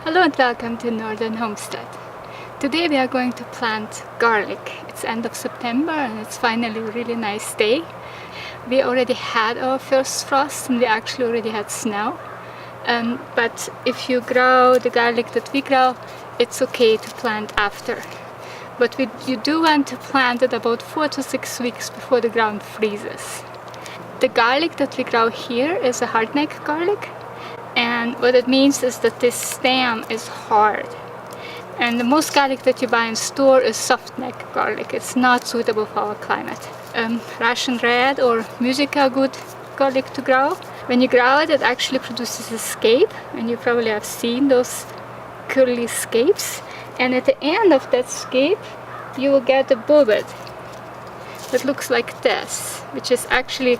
Hello and welcome to Northern Homestead. Today we are going to plant garlic. It's end of September and it's finally a really nice day. We already had our first frost and we actually already had snow. But if you grow the garlic that we grow, it's okay to plant after. But you do want to plant it about 4 to 6 weeks before the ground freezes. The garlic that we grow here is a hardneck garlic. And what it means is that this stem is hard. And the most garlic that you buy in store is soft neck garlic. It's not suitable for our climate. Russian red or musica good garlic to grow. When you grow it, it actually produces a scape. And you probably have seen those curly scapes. And at the end of that scape, you will get a bulb that looks like this, which is actually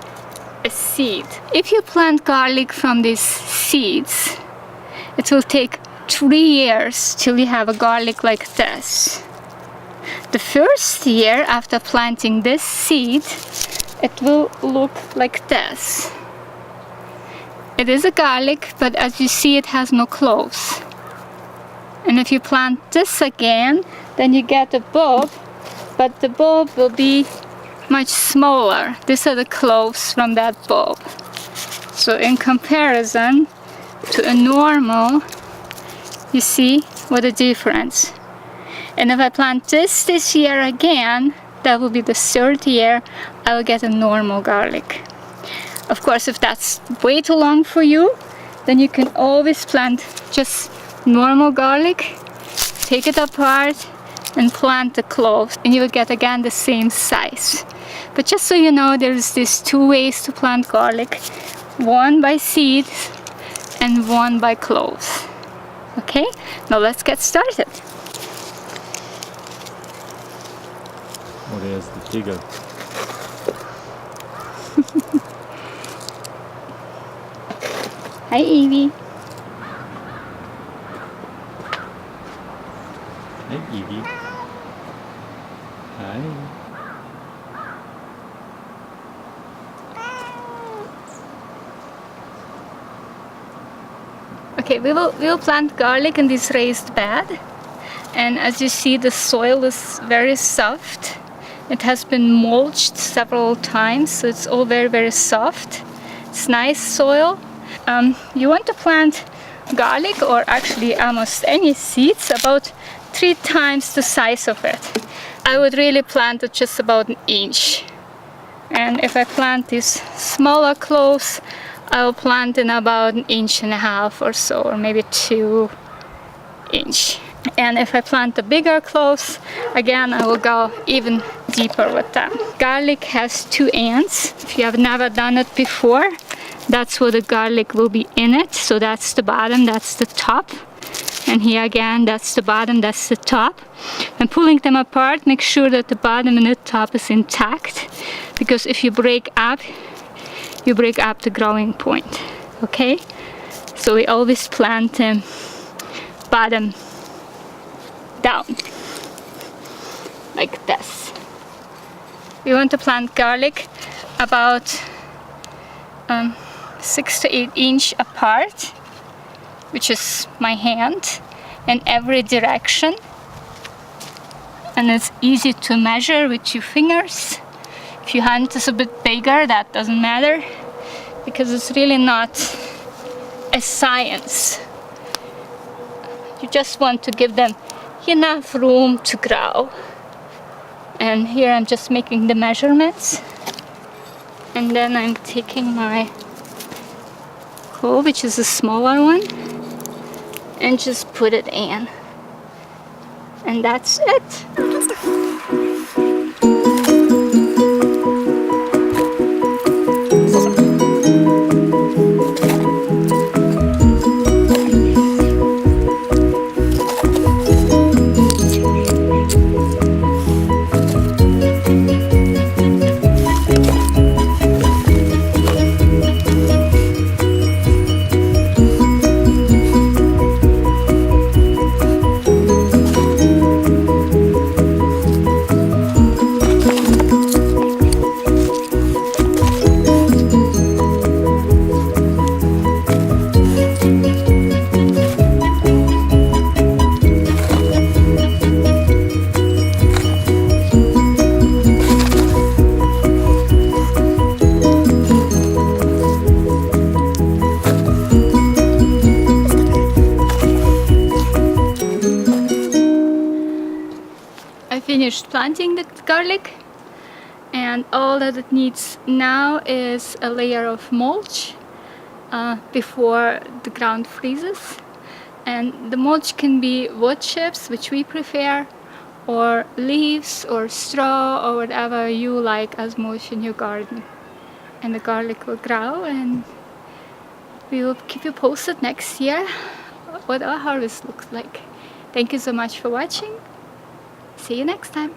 a seed. If you plant garlic from these seeds, it will take 3 years till you have a garlic like this. The first year after planting this seed, it will look like this. It is a garlic, but as you see, it has no cloves. And if you plant this again, then you get a bulb, but the bulb will be much smaller. These are the cloves from that bulb. So in comparison to a normal, you see what a difference. And if I plant this year again, that will be the 3rd year, I will get a normal garlic. Of course, if that's way too long for you, then you can always plant just normal garlic, take it apart and plant the cloves, and you will get again the same size. But just so you know, there's these 2 ways to plant garlic. One by seeds and one by cloves. Okay, now let's get started. Oh, there's the digger. Hi, Evie. Hey, Evie. Hi. Okay, we will plant garlic in this raised bed, and as you see, the soil is very soft. It has been mulched several times, so it's all very soft. It's nice soil. You want to plant garlic, or actually almost any seeds, about 3 times the size of it. I would really plant it just about 1 inch. And if I plant these smaller cloves, I will plant in about 1.5 inches or so, or maybe 2 inches. And if I plant the bigger cloves, again, I will go even deeper with them. Garlic has 2 ends. If you have never done it before, that's where the garlic will be in it. So that's the bottom, that's the top. And here again, that's the bottom, that's the top. And pulling them apart, make sure that the bottom and the top is intact. Because if you break up the growing point. Okay? So we always plant them bottom down. Like this. We want to plant garlic about 6 to 8 inches apart, which is my hand, in every direction. And it's easy to measure with your fingers. If your hand is a bit bigger, that doesn't matter, because it's really not a science. You just want to give them enough room to grow. And here I'm just making the measurements. And then I'm taking my clove, which is a smaller one, and just put it in. And that's it. finished planting the garlic, and all that it needs now is a layer of mulch before the ground freezes. And the mulch can be wood chips, which we prefer, or leaves or straw or whatever you like as mulch in your garden. And the garlic will grow, and we will keep you posted next year what our harvest looks like. Thank you so much for watching. See you next time.